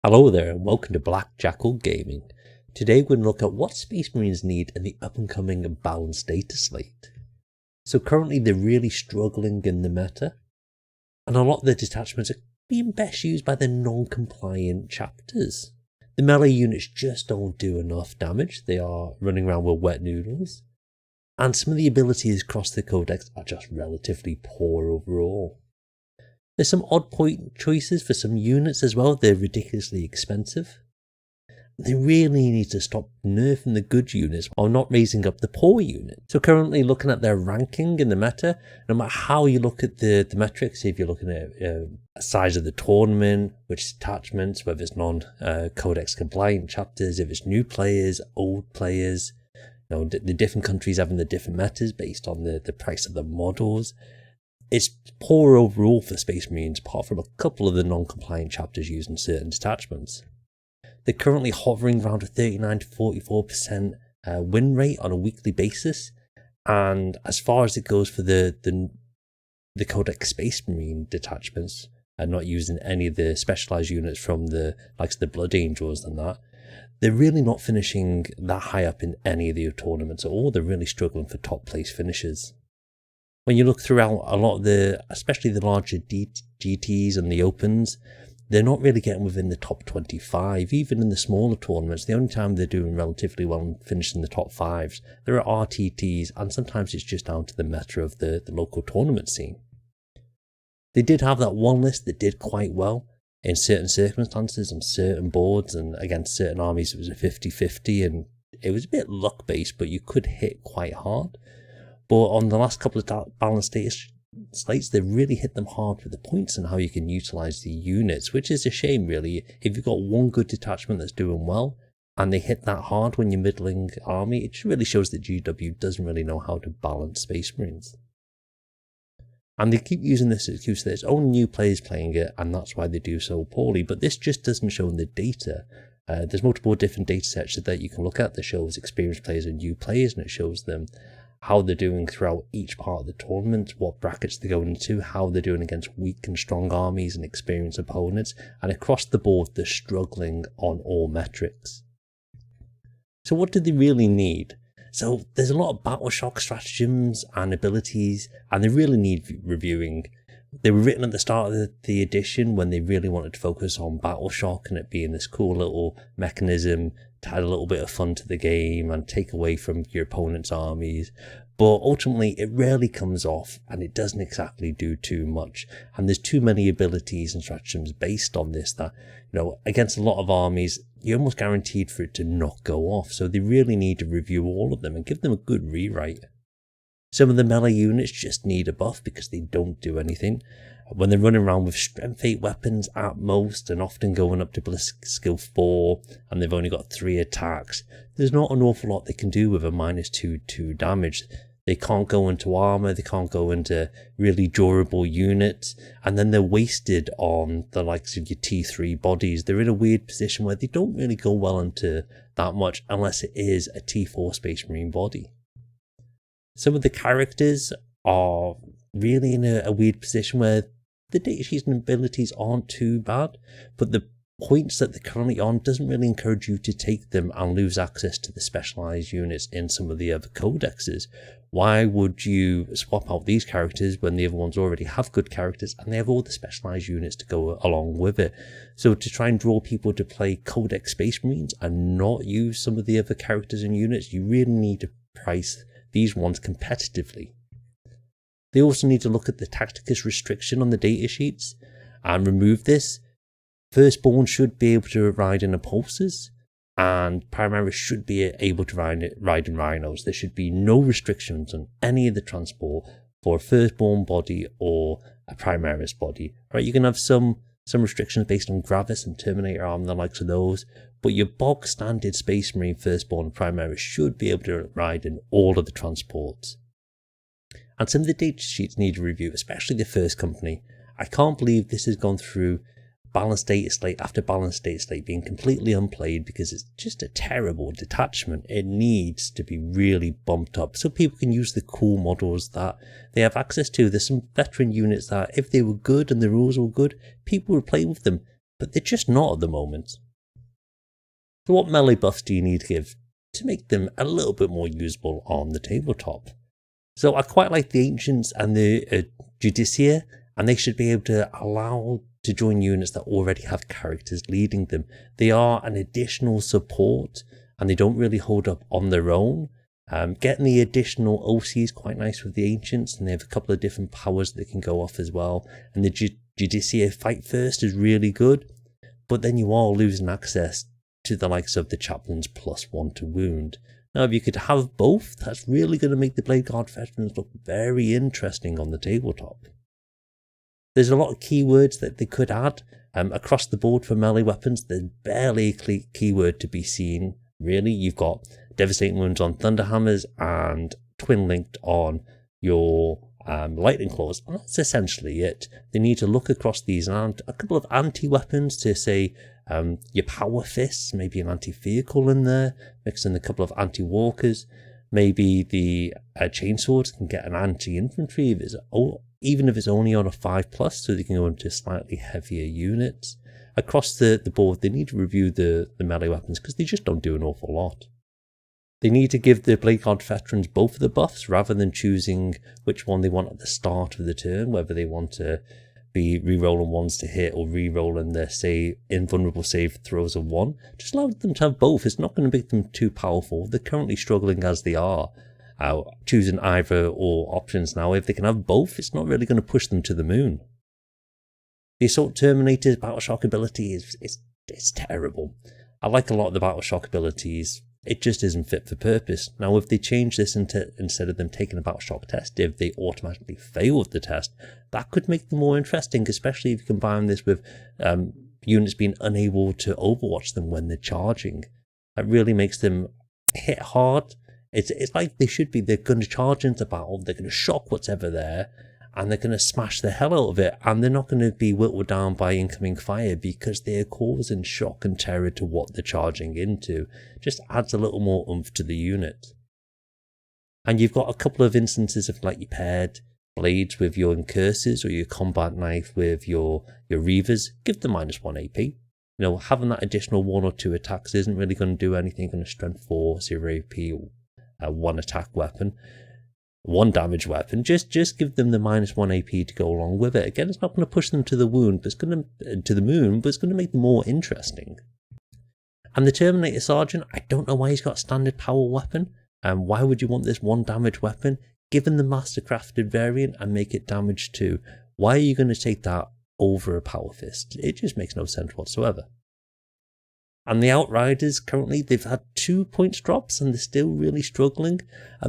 Hello there and welcome to Black Jackal Gaming. Today we're going to look at what Space Marines need in the up and coming Balance Dataslate. So currently they're really struggling in the meta, and a lot of the detachments are being best used by the non-compliant chapters. The melee units just don't do enough damage, they are running around with wet noodles, and some of the abilities across the codex are just relatively poor overall. There's some odd point choices for some units as well, they're ridiculously expensive. They really need to stop nerfing the good units while not raising up the poor units. So currently looking at their ranking in the meta, no matter how you look at the metrics, if you're looking at size of the tournament, which detachments, whether it's non-codex compliant chapters, if it's new players, old players, the different countries having the different metas based on the price of the models. It's poor overall for Space Marines, apart from a couple of the non-compliant chapters using certain detachments. They're currently hovering around a 39 to 44% win rate on a weekly basis, and as far as it goes for the Codex Space Marine detachments, and not using any of the specialized units from the likes of the Blood Angels and that, they're really not finishing that high up in any of the tournaments at all. They're really struggling for top place finishes. When you look throughout a lot of especially the larger GTs and the Opens, they're not really getting within the top 25. Even in the smaller tournaments, the only time they're doing relatively well and finishing the top 5s, there are RTTs, and sometimes it's just down to the meta of the local tournament scene. They did have that one list that did quite well in certain circumstances on certain boards, and against certain armies it was a 50-50, and it was a bit luck-based, but you could hit quite hard. But on the last couple of Balance Dataslates, they've really hit them hard with the points and how you can utilize the units, which is a shame really. If you've got one good detachment that's doing well, and they hit that hard when you're middling army, it really shows that GW doesn't really know how to balance Space Marines. And they keep using this excuse that it's only new players playing it, and that's why they do so poorly, but this just doesn't show in the data. There's multiple different data sets that you can look at that shows experienced players and new players, and it shows them how they're doing throughout each part of the tournament, what brackets they're going into, how they're doing against weak and strong armies and experienced opponents, and across the board they're struggling on all metrics. So what do they really need? So there's a lot of battle shock stratagems and abilities, and they really need reviewing. They were written at the start of the edition when they really wanted to focus on battle shock and it being this cool little mechanism to add a little bit of fun to the game and take away from your opponent's armies. But ultimately it rarely comes off, and it doesn't exactly do too much. And there's too many abilities and stratagems based on this that, against a lot of armies, you're almost guaranteed for it to not go off. So they really need to review all of them and give them a good rewrite. Some of the melee units just need a buff because they don't do anything. When they're running around with strength 8 weapons at most, and often going up to ballistic skill 4, and they've only got 3 attacks, there's not an awful lot they can do with a -2 damage. They can't go into armor, they can't go into really durable units, and then they're wasted on the likes of your T3 bodies. They're in a weird position where they don't really go well into that much unless it is a T4 Space Marine body. Some of the characters are really in a weird position where the datasheets and abilities aren't too bad, but the points that they're currently on doesn't really encourage you to take them and lose access to the specialized units in some of the other codexes. Why would you swap out these characters when the other ones already have good characters and they have all the specialized units to go along with it? So to try and draw people to play Codex Space Marines and not use some of the other characters and units, you really need to price these ones competitively. They also need to look at the Tacticus restriction on the datasheets and remove this. Firstborn should be able to ride in Impulsors, and Primaris should be able to ride in Rhinos. There should be no restrictions on any of the transport for a Firstborn body or a Primaris body. Right, you can have some restrictions based on Gravis and Terminator Arm and the likes of those, but your bog standard Space Marine Firstborn and Primaris should be able to ride in all of the transports. And some of the data sheets need a review, especially the first company. I can't believe this has gone through Balance Dataslate after Balance Dataslate being completely unplayed because it's just a terrible detachment. It needs to be really bumped up so people can use the cool models that they have access to. There's some veteran units that if they were good and the rules were good, people would play with them. but they're just not at the moment. So what melee buffs do you need to give to make them a little bit more usable on the tabletop? So I quite like the Ancients and the Judicia, and they should be able to allow to join units that already have characters leading them. They are an additional support, and they don't really hold up on their own. Getting the additional OC is quite nice with the Ancients, and they have a couple of different powers that can go off as well. And the Judicia Fight First is really good, but then you are losing access to the likes of the Chaplain's +1 to wound. Now, if you could have both, that's really going to make the Blade Guard Veterans look very interesting on the tabletop. There's a lot of keywords that they could add. Across the board for melee weapons, there's barely a keyword to be seen, really. You've got Devastating Wounds on Thunderhammers and Twin Linked on your Lightning Claws, and that's essentially it. They need to look across these and a couple of anti-weapons to say your Power Fists, maybe an anti-vehicle in there, mix in a couple of anti-walkers. Maybe the Chainswords can get an anti-infantry even if it's only on a 5+, so they can go into slightly heavier units. Across the board, they need to review the melee weapons because they just don't do an awful lot. They need to give the Blade Guard Veterans both of the buffs rather than choosing which one they want at the start of the turn, whether they want to be re-rolling ones to hit or re-rolling their invulnerable save throws of 1. Just allow them to have both. It's not going to make them too powerful. They're currently struggling as they are, choosing either or options now. If they can have both, it's not really going to push them to the moon. The Assault Terminator's Battle Shock ability is terrible. I like a lot of the Battle Shock abilities. It just isn't fit for purpose. Now, if they change this instead of them taking a Battle Shock test, if they automatically fail the test, that could make them more interesting, especially if you combine this with units being unable to overwatch them when they're charging. That really makes them hit hard. It's like they should be. They're going to charge into battle, they're going to shock whatever there, and they're going to smash the hell out of it, and they're not going to be whittled down by incoming fire because they're causing shock and terror to what they're charging into. Just adds a little more oomph to the unit. And you've got a couple of instances of like you paired blades with your Incurses or your combat knife with your Reavers. Give them -1 AP. Having that additional 1 or 2 attacks isn't really going to do anything on a strength 4, 0 AP, 1 attack weapon. 1 damage weapon, just give them the -1 AP to go along with it. Again, it's not going to push them to the moon, but it's going to make them more interesting. And the Terminator Sergeant, I don't know why he's got a standard power weapon. Why would you want this 1 damage weapon? Give him the Mastercrafted variant and make it damage 2. Why are you going to take that over a Power Fist? It just makes no sense whatsoever. And the Outriders, currently, they've had 2 points drops and they're still really struggling.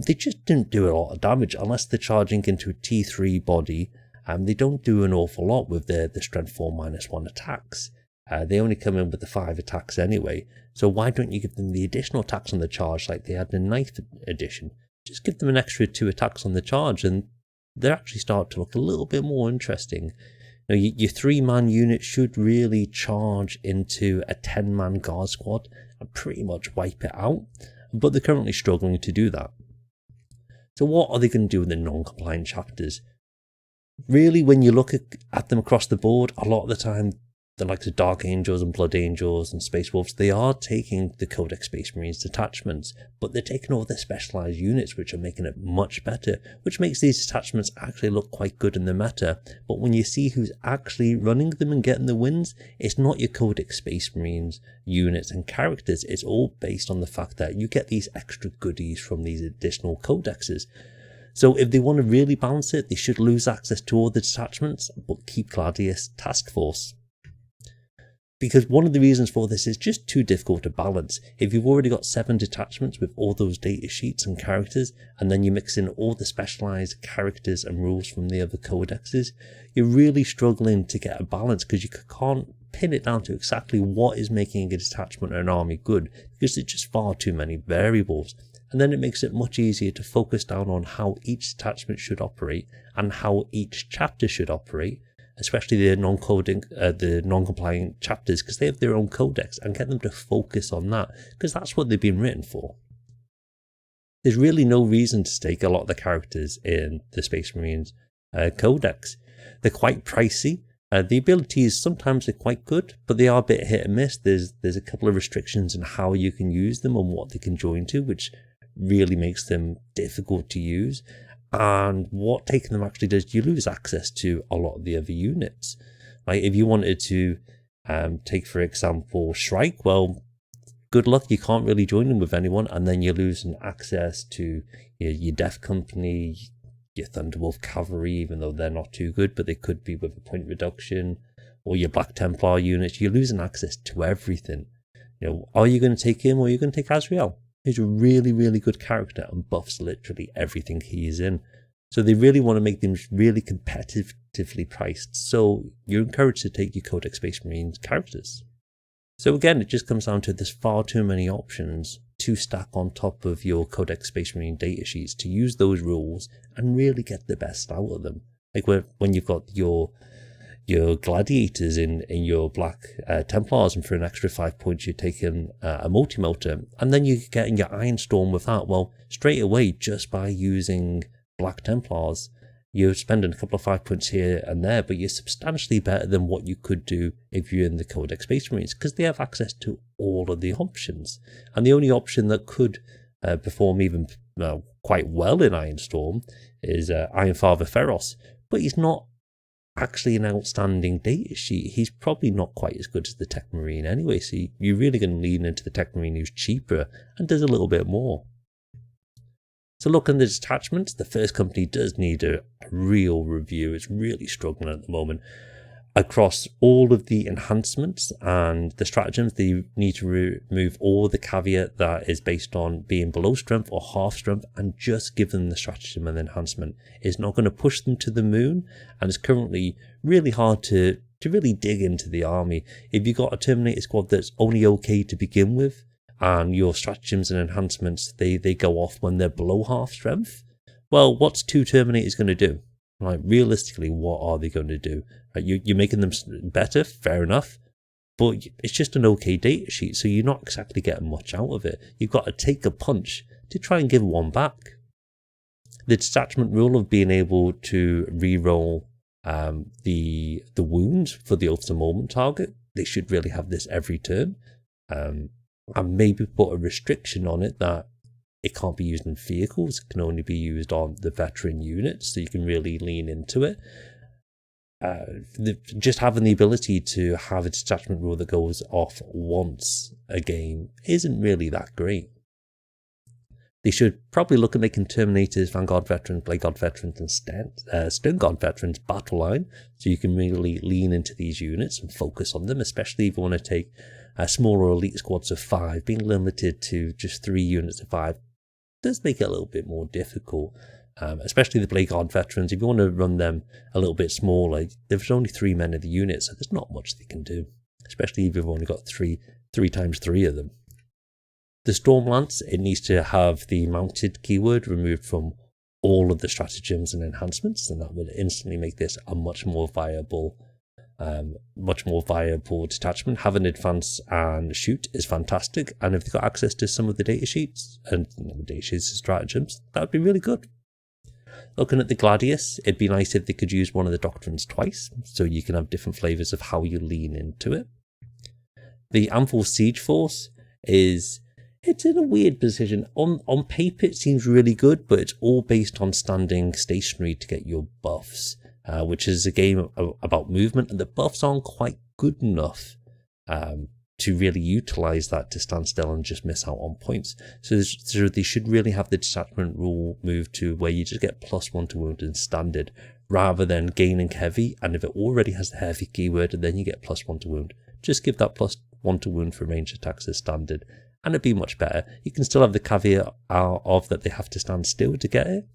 They just don't do a lot of damage unless they're charging into a T3 body. They don't do an awful lot with the strength 4 -1 attacks. They only come in with the 5 attacks anyway. So why don't you give them the additional attacks on the charge like they had in 9th edition? Just give them an extra 2 attacks on the charge and they actually start to look a little bit more interesting. Your 3-man unit should really charge into a 10-man guard squad and pretty much wipe it out, but they're currently struggling to do that. So what are they going to do with the non-compliant chapters? Really, when you look at them across the board, a lot of the time, the likes of Dark Angels and Blood Angels and Space Wolves, they are taking the Codex Space Marines detachments, but they're taking all their specialized units, which are making it much better, which makes these detachments actually look quite good in the meta. But when you see who's actually running them and getting the wins, it's not your Codex Space Marines units and characters. It's all based on the fact that you get these extra goodies from these additional codexes. So if they want to really balance it, they should lose access to all the detachments, but keep Gladius Task Force. Because one of the reasons for this is just too difficult to balance. If you've already got 7 detachments with all those data sheets and characters, and then you mix in all the specialized characters and rules from the other codexes, you're really struggling to get a balance because you can't pin it down to exactly what is making a detachment or an army good, because there's just far too many variables. And then it makes it much easier to focus down on how each detachment should operate and how each chapter should operate, especially the non-compliant chapters, because they have their own codex, and get them to focus on that, because that's what they've been written for. There's really no reason to take a lot of the characters in the Space Marines codex. They're quite pricey, The abilities sometimes are quite good, but they are a bit hit and miss. There's a couple of restrictions on how you can use them and what they can join to, which really makes them difficult to use. And what taking them actually does, you lose access to a lot of the other units. Like if you wanted to take, for example, Shrike, well, good luck, you can't really join them with anyone, and then you're losing access to your Death Company, your Thunderwolf Cavalry, even though they're not too good, but they could be with a point reduction, or your Black Templar units. You're losing access to everything. Are you going to take him, or are you going to take Azrael? He's a really, really good character and buffs literally everything he's in. So they really want to make them really competitively priced. So you're encouraged to take your Codex Space Marine characters. So again, it just comes down to there's far too many options to stack on top of your Codex Space Marine datasheets to use those rules and really get the best out of them. Like when you've got your gladiators in your Black Templars, and for an extra 5 points you're taking a multi-melter, and then you're getting your Iron Storm with that. Well, straight away, just by using Black Templars, you're spending a couple of 5 points here and there, but you're substantially better than what you could do if you're in the Codex Space Marines, because they have access to all of the options. And the only option that could perform even quite well in Iron Storm is Iron Father Feroz, but he's not actually an outstanding data sheet. He's probably not quite as good as the Tech Marine anyway, so you're really going to lean into the Tech Marine who's cheaper and does a little bit more. So looking at the detachments, the first company does need a real review. It's really struggling at the moment. Across all of the enhancements and the stratagems, they need to remove all the caveat that is based on being below strength or half strength, and just give them the stratagem and the enhancement. It's not going to push them to the moon, and it's currently really hard to really dig into the army. If you've got a Terminator squad that's only okay to begin with, and your stratagems and enhancements, they go off when they're below half strength, well, what's 2 Terminators going to do? Like, realistically, what are they going to do? You're making them better, fair enough, but it's just an okay data sheet, so you're not exactly getting much out of it. You've got to take a punch to try and give one back. The detachment rule of being able to re-roll the wounds for the Oaths of Moment target, they should really have this every turn. And maybe put a restriction on it that it can't be used in vehicles, it can only be used on the veteran units, so you can really lean into it. Just having the ability to have a detachment rule that goes off once a game isn't really that great. They should probably look at making Terminators, Vanguard Veterans, Blade Guard Veterans, and Stone Guard Veterans battle line, so you can really lean into these units and focus on them, especially if you want to take smaller elite squads of 5. Being limited to just 3 units of 5 does make it a little bit more difficult, especially the Blade Guard Veterans. If you want to run them a little bit smaller, there's only 3 men of the unit, so there's not much they can do, especially if you've only got 3 times 3 of them. The Stormlance, it needs to have the mounted keyword removed from all of the stratagems and enhancements, and that would instantly make this a much more viable detachment. Having advance and shoot is fantastic, and if they've got access to some of the datasheets and stratagems, that would be really good. Looking at the Gladius, it'd be nice if they could use one of the doctrines twice, so you can have different flavors of how you lean into it. The Amphil Siege Force it's in a weird position. On paper, it seems really good, but it's all based on standing stationary to get your buffs, which is a game about movement, and the buffs aren't quite good enough to really utilize that to stand still and just miss out on points. So they should really have the detachment rule moved to where you just get +1 to wound in standard, rather than gaining heavy, and if it already has the heavy keyword, then you get +1 to wound. Just give that +1 to wound for ranged attacks as standard, and it'd be much better. You can still have the caveat of that they have to stand still to get it,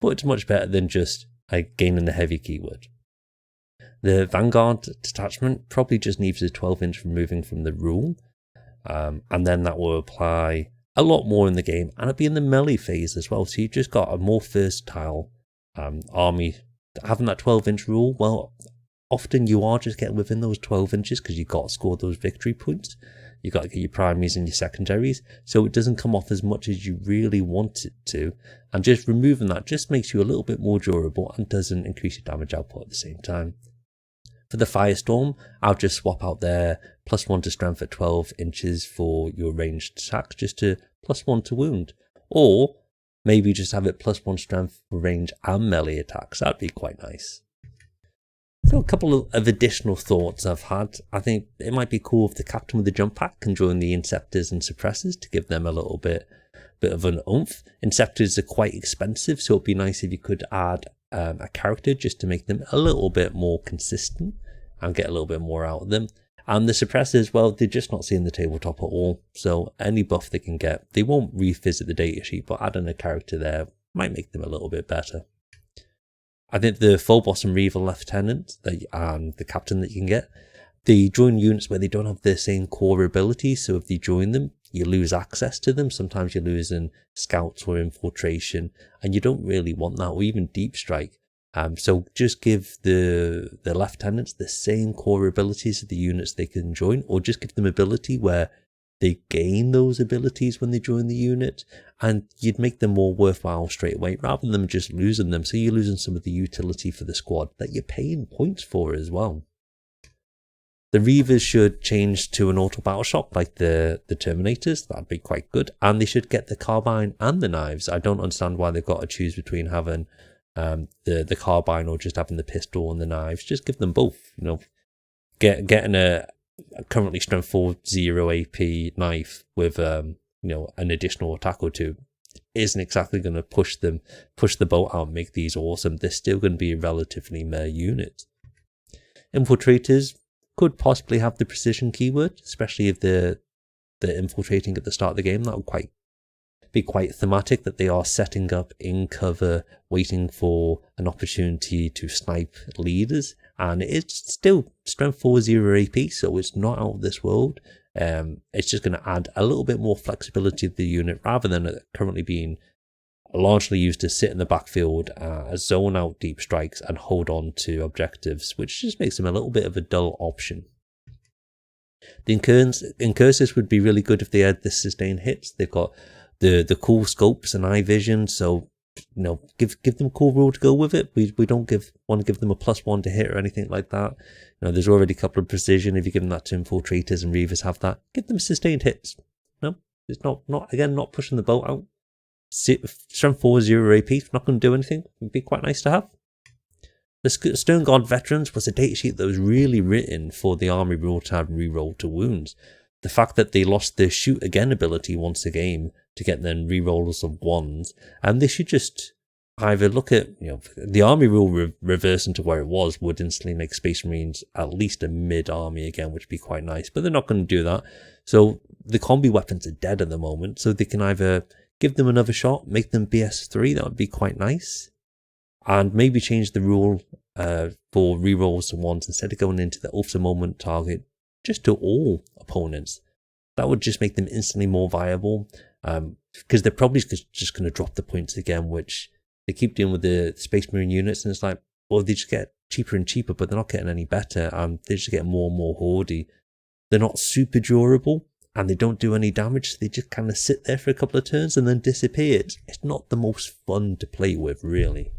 but it's much better than just gaining the heavy keyword. The Vanguard detachment probably just needs a 12-inch removing from the rule, and then that will apply a lot more in the game, and it'll be in the melee phase as well, so you've just got a more versatile army. Having that 12-inch rule, well, often you are just getting within those 12 inches because you've got to score those victory points. You've got to get your primaries and your secondaries, so it doesn't come off as much as you really want it to, and just removing that just makes you a little bit more durable and doesn't increase your damage output at the same time. For the Firestorm, I'll just swap out their +1 to strength at 12 inches for your ranged attack, just to +1 to wound. Or maybe just have it +1 strength for range and melee attacks. That'd be quite nice. So a couple of additional thoughts I've had. I think it might be cool if the captain with the jump pack can join the Inceptors and Suppressors to give them a little bit of an oomph. Inceptors are quite expensive, so it'd be nice if you could add a character just to make them a little bit more consistent and get a little bit more out of them. And the Suppressors, well, they're just not seeing the tabletop at all, so any buff they can get, they won't revisit the datasheet, but adding a character there might make them a little bit better. I think the Phobos and Reaver Lieutenant and the Captain that you can get, they join units where they don't have the same core abilities, so if they join them, you lose access to them. Sometimes you're losing Scouts or Infiltration, and you don't really want that, or even Deep Strike. So just give the Lieutenants the same core abilities of the units they can join, or just give them ability where they gain those abilities when they join the unit, and you'd make them more worthwhile straight away rather than just losing them. So you're losing some of the utility for the squad that you're paying points for as well. The Reavers should change to an auto battle shock like the Terminators. That'd be quite good. And they should get the carbine and the knives. I don't understand why they've got to choose between having the carbine or just having the pistol and the knives. Just give them both. You know, getting a currently strength 4 0 AP knife with you know, an additional attack or two isn't exactly going to push the boat out and make these awesome. They're still going to be a relatively mere unit. Infiltrators could possibly have the precision keyword, especially if they're infiltrating at the start of the game. That would be quite thematic, that they are setting up in cover, waiting for an opportunity to snipe leaders. And it's still strength 4 0 AP, so it's not out of this world. It's just going to add a little bit more flexibility to the unit rather than it currently being largely used to sit in the backfield, zone out deep strikes and hold on to objectives, which just makes them a little bit of a dull option. The Incursors would be really good if they had the sustained hits. They've got the cool scopes and eye vision, so you know, give them a cool rule to go with it. We don't want to give them a +1 to hit or anything like that. You know, there's already a couple of precision. If you give them that to Infiltrators and Reavers have that, give them sustained hits. No, it's not pushing the boat out. Strength 4 0 AP, not going to do anything. Would be quite nice to have. The Stone Guard Veterans was a datasheet that was really written for the army rule to have reroll to wounds. The fact that they lost their shoot again ability once a game to get then rerolls of 1s, and they should just either look at, you know, the army rule reverse into where it was would instantly make Space Marines at least a mid army again, which would be quite nice, but they're not going to do that. So the combi weapons are dead at the moment, so they can either give them another shot, make them BS3, that would be quite nice, and maybe change the rule for rerolls to 1s instead of going into the ultra moment target just to all opponents. That would just make them instantly more viable, because they're probably just going to drop the points again, which they keep doing with the Space Marine units, and it's like, well, they just get cheaper and cheaper, but they're not getting any better, and they just get more and more hoardy. They're not super durable, and they don't do any damage, so they just kind of sit there for a couple of turns and then disappear. It's not the most fun to play with, really.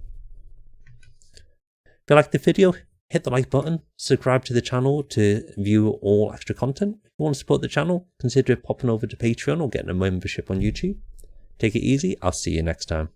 If you liked the video, hit the like button, subscribe to the channel to view all extra content. If you want to support the channel, consider popping over to Patreon or getting a membership on YouTube. Take it easy, I'll see you next time.